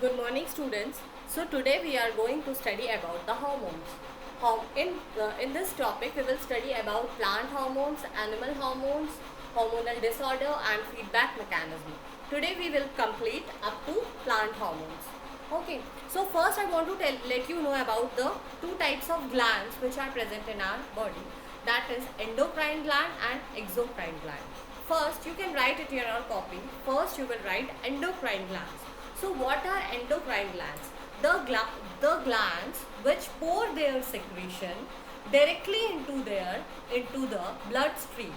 Good morning, students. So today we are going to study about the hormones. In this topic, we will study about plant hormones, animal hormones, hormonal disorder, and feedback mechanism. Today we will complete up to plant hormones. Okay. So first, I want to let you know about the two types of glands which are present in our body. That is endocrine gland and exocrine gland. First, you can write it in your copy. First, you will write endocrine glands. So what are endocrine glands? The glands which pour their secretion directly into the bloodstream.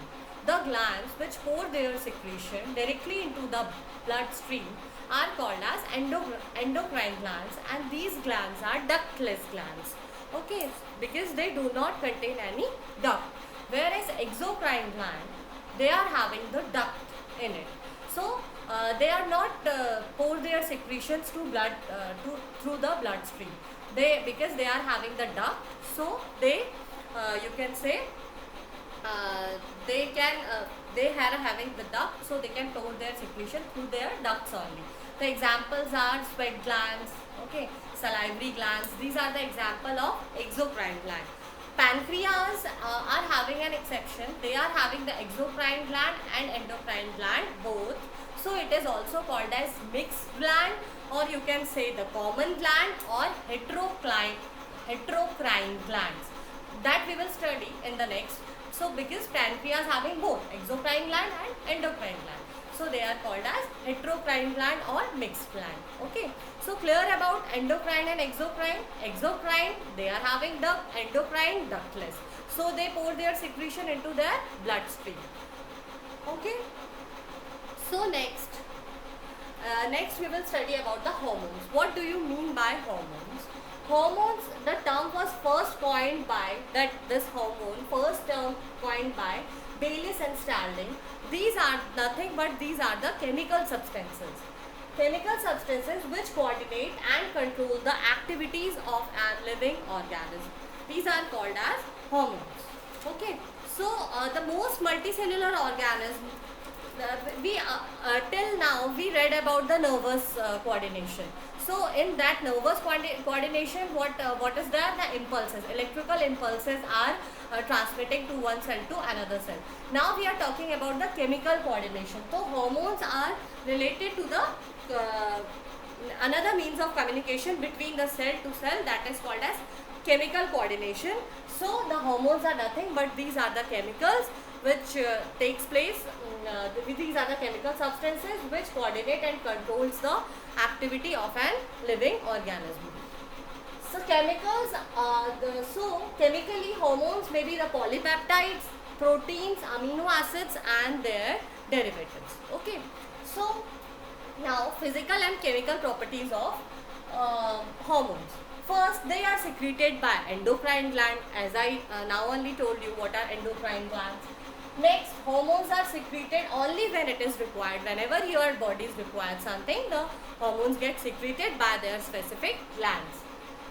The glands which pour their secretion directly into the bloodstream are called as endocrine glands, and these glands are ductless glands. Okay, because they do not contain any duct. Whereas exocrine gland, they are having the duct in it. So they are not pour their secretions to blood through the bloodstream. Because they are having the duct, so they you can say they are having the duct, so they can pour their secretion through their ducts only. The examples are sweat glands, okay, salivary glands. These are the example of exocrine gland. Pancreas are having an exception. They are having the exocrine gland and endocrine gland both. So it is also called as mixed gland, or you can say the common gland, or heterocrine glands. That we will study in the next. So because pancreas having both exocrine gland and endocrine gland, so they are called as heterocrine gland or mixed gland. Okay. So clear about endocrine and exocrine. Exocrine, they are having duct, endocrine ductless. So they pour their secretion into their bloodstream. Okay. So next we will study about the hormones. What do you mean by hormones? Hormones, the term was first coined by Bayliss and Starling. These are nothing but these are the chemical substances. Chemical substances which coordinate and control the activities of a living organism. These are called as hormones. Okay. So the most multicellular organism, we till now we read about the nervous coordination. So in that nervous coordination, what is there? The impulses, electrical impulses are transmitting to one cell to another cell. Now we are talking about the chemical coordination. So hormones are related to the another means of communication between the cell to cell, that is called as chemical coordination. So the hormones are nothing but these are the chemicals which takes place. These are the chemical substances which coordinate and controls the activity of an living organism. So chemicals, chemically hormones may be the polypeptides, proteins, amino acids and their derivatives. Okay. So now physical and chemical properties of hormones. First, they are secreted by endocrine gland, as I now only told you what are endocrine glands. Next, hormones are secreted only when it is required. Whenever your body is required something, the hormones get secreted by their specific glands.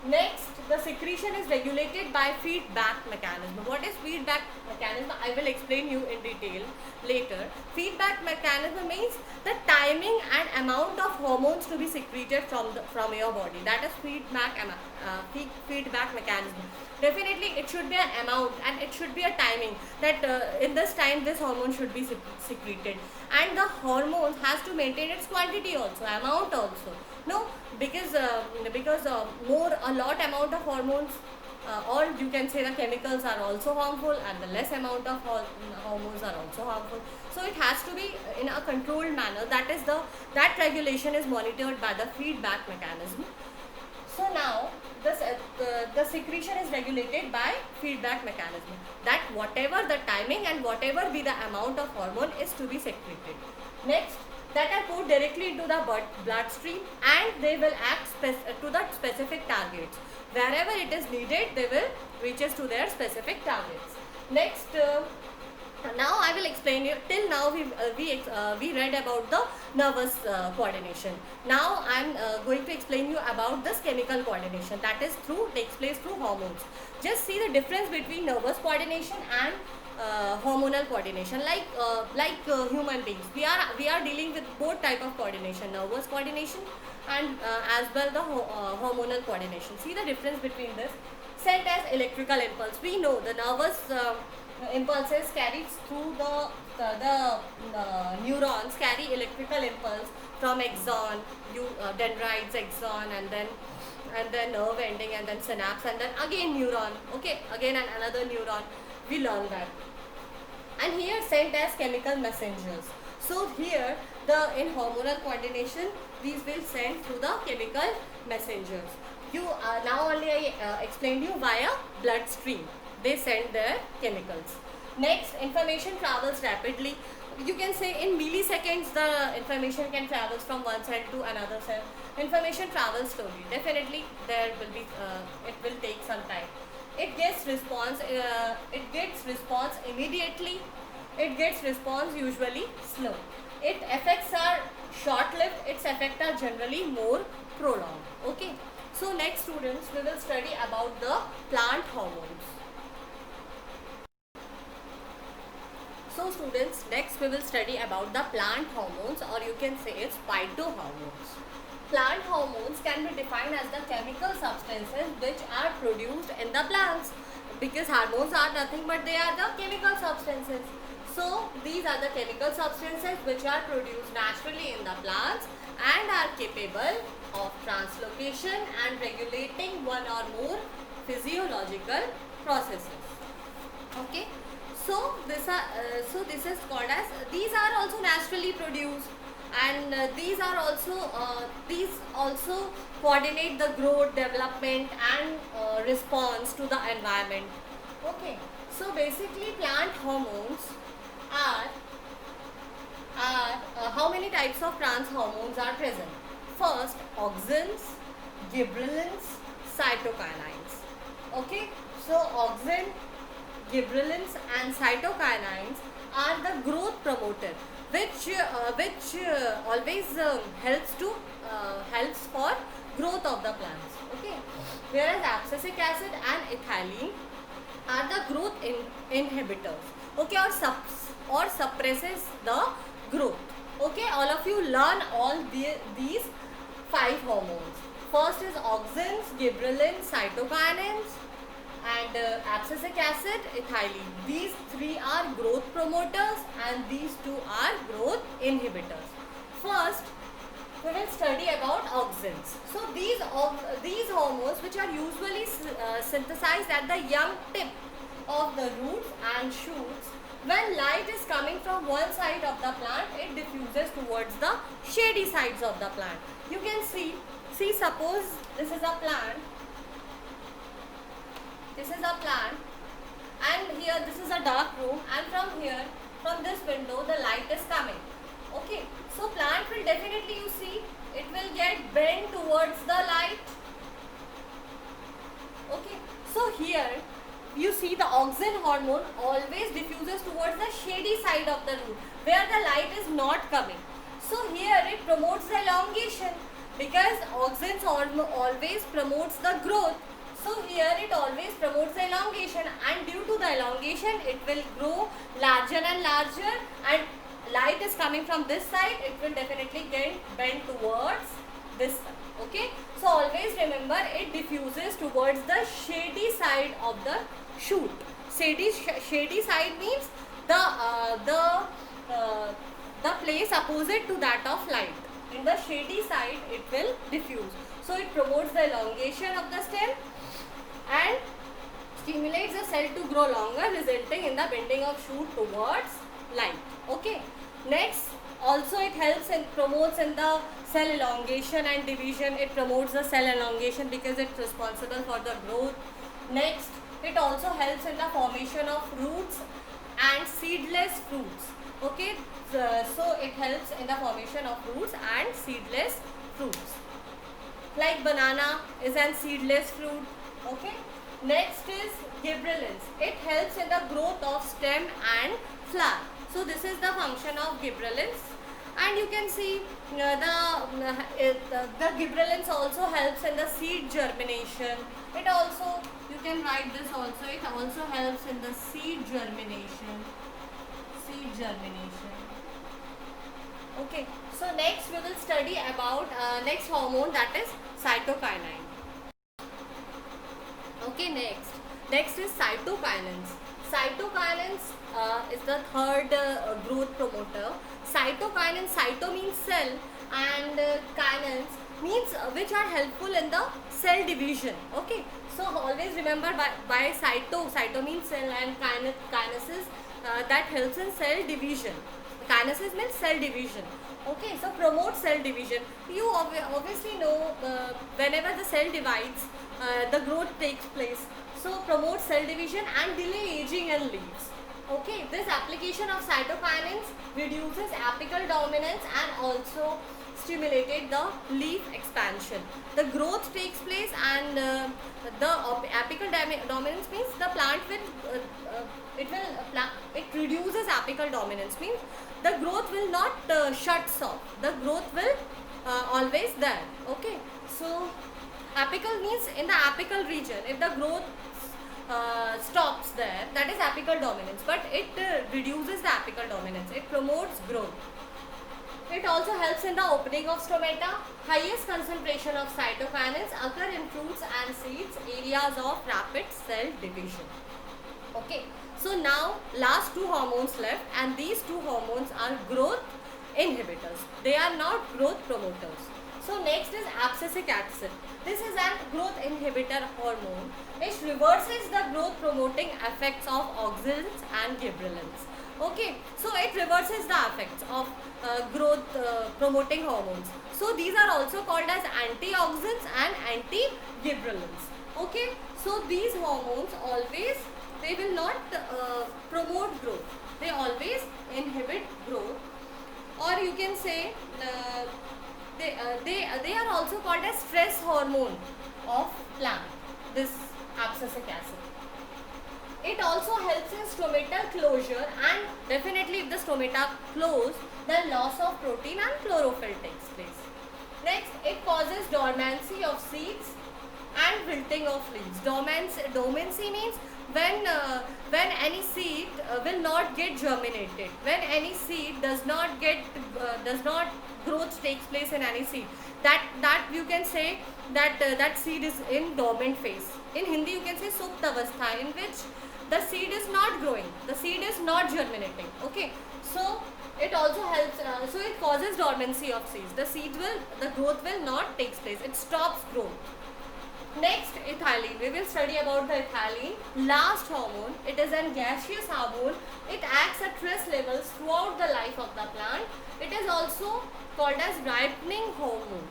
Next, the secretion is regulated by feedback mechanism. What is feedback mechanism? I will explain you in detail later. Feedback mechanism means the timing and amount of hormones to be secreted from your body. That is feedback mechanism. Definitely it should be an amount and it should be a timing that in this time this hormone should be secreted, and the hormones has to maintain its quantity also, amount also. No, because a lot amount of hormones, or you can say the chemicals are also harmful, and the less amount of hormones are also harmful. So it has to be in a controlled manner. That regulation is monitored by the feedback mechanism. So now the secretion is regulated by feedback mechanism, that whatever the timing and whatever be the amount of hormone is to be secreted. Next, that are put directly into the bloodstream, and they will act to the specific targets. Wherever it is needed, they will reaches to their specific targets. Next, now I will explain you. Till now we read about the nervous coordination. Now I am going to explain you about this chemical coordination, that is takes place through hormones. Just see the difference between nervous coordination and hormonal coordination, like human beings. We are dealing with both type of coordination, nervous coordination and as well the hormonal coordination. See the difference between this. Sent as electrical impulse. We know the nervous impulses carried through the neurons carry electrical impulse from axon, dendrites, axon, and then nerve ending, and then synapse, and then again neuron. Okay, again and another neuron. We learn that. And here sent as chemical messengers. So here in hormonal coordination, these will send through the chemical messengers. You now only I explained you via bloodstream. They send their chemicals. Next, information travels rapidly. You can say in milliseconds the information can travel from one cell to another cell. Information travels slowly. Definitely there will be it will take some time. It gets response immediately. It gets response usually slow. Its effects are short-lived. Its effects are generally more prolonged. Okay. So next, students, we will study about the plant hormones. So students, next we will study about the plant hormones, or you can say it's phytohormones. Plant hormones can be defined as the chemical substances which are produced in the plants, because hormones are nothing but they are the chemical substances. So these are the chemical substances which are produced naturally in the plants and are capable of translocation and regulating one or more physiological processes. Okay. So this is called as, these are also naturally produced, and these also coordinate the growth, development, and response to the environment. Okay. So basically plant hormones are how many types of plant hormones are present? First, auxins, gibberellins, cytokinins. Okay. So auxin, gibberellins and cytokinins are the growth promoter, which always helps for growth of the plants. Okay, whereas abscisic acid and ethylene are the growth inhibitors. Okay, or suppresses the growth. Okay, all of you learn all these 5 hormones. First is auxins, gibberellins, cytokinins, and abscisic acid, ethylene. These 3 are growth promoters and these 2 are growth inhibitors. First, we will study about auxins. So these hormones, which are usually synthesized at the young tip of the roots and shoots, when light is coming from one side of the plant, it diffuses towards the shady sides of the plant. You can see suppose this is a plant. This is a plant, and here this is a dark room, and from this window the light is coming. Okay, so plant will definitely, you see, it will get bent towards the light. Okay, so here you see the auxin hormone always diffuses towards the shady side of the root where the light is not coming. So here it promotes the elongation, because auxins always promotes the growth. So here it always promotes the elongation, and due to the elongation it will grow larger and larger, and light is coming from this side, it will definitely get bent towards this side. Okay, so always remember it diffuses towards the shady side of the shoot. Shady side means the place opposite to that of light. In the shady side it will diffuse. So it promotes the elongation of the stem and stimulates the cell to grow longer, resulting in the bending of shoot towards light. Okay. Next, also it helps and promotes in the cell elongation and division. It promotes the cell elongation because it's responsible for the growth. Next, it also helps in the formation of roots and seedless fruits. Okay, so it helps in the formation of roots and seedless fruits. Like banana is an seedless fruit. Okay. Next is gibberellins. It helps in the growth of stem and flower. So this is the function of gibberellins. And you can see the gibberellins also helps in the seed germination. It also, you can write this also. It also helps in the seed germination. Seed germination. Okay. So next we will study about next hormone, that is cytokinin. Okay, next is cytokinins. Cytokinins is the third growth promoter. Cytokinin, cyto means cell, and kinins means which are helpful in the cell division. Okay, so always remember by cyto means cell, and kinesis that helps in cell division. Kinesis means cell division. Okay, so promote cell division. You obviously know whenever the cell divides, the growth takes place. So promote cell division and delay aging in leaves. Okay, this application of cytokinins reduces apical dominance and also stimulated the leaf expansion. The growth takes place, and the apical dominance means the plant will it reduces apical dominance, means the growth will not shuts off. The growth will always there. Okay, so apical means in the apical region. If the growth stops there, that is apical dominance, but it reduces the apical dominance. It promotes growth. It also helps in the opening of stomata. Highest concentration of cytokinins occur in fruits and seeds, areas of rapid cell division. Okay, so now last two hormones left, and these two hormones are growth inhibitors. They are not growth promoters. So next is abscisic acid. This is a growth inhibitor hormone which reverses the growth promoting effects of auxins and gibberellins. Okay, so it reverses the effects of growth promoting hormones. So these are also called as antioxidants and anti-gibberellins. Okay, so these hormones always, they will not promote growth. They always inhibit growth, or you can say they are also called as stress hormone of plant. This abscisic acid. It also helps in stomatal closure, and definitely if the stomata close, then loss of protein and chlorophyll takes place. Next, it causes dormancy of seeds and wilting of leaves. Dormancy means when any seed will not get germinated, when any seed does not growth takes place in any seed, that you can say that that seed is in dormant phase. In Hindi you can say suptavastha, in which the seed is not growing, the seed is not germinating. Okay, so it also helps, so it causes dormancy of seeds. The growth will not take place, it stops growth. Next, ethylene. We will study about the ethylene. Last hormone. It is a gaseous hormone. It acts at trace levels throughout the life of the plant. It is also called as ripening hormone.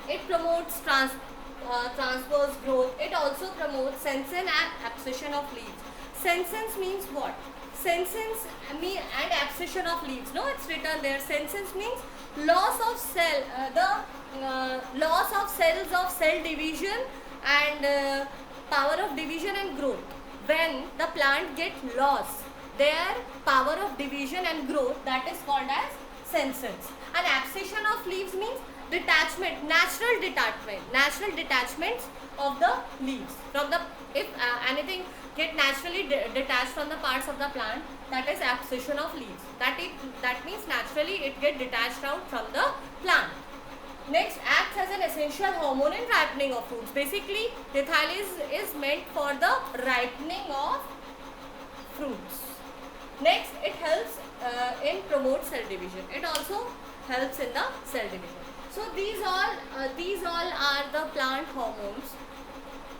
It promotes transverse growth. It also promotes senescence and abscission of leaves. Senescence means what? Senescence and abscission of leaves. No, it's written there. Senescence means loss of cell, loss of cells of cell division and power of division and growth. When the plant gets lost their power of division and growth, that is called as senescence. And abscission of leaves means detachment, natural detachments of the leaves from the, if anything get naturally detached from the parts of the plant, that is abscission of leaves. That means naturally it get detached out from the plant. Next, acts as an essential hormone in ripening of fruits. Basically, ethylene is meant for the ripening of fruits. Next, it helps in promote cell division. It also helps in the cell division. So these all are the plant hormones.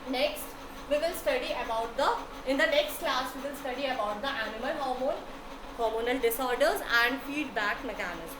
Next, we will study about in the next class we will study about the animal hormonal disorders and feedback mechanism.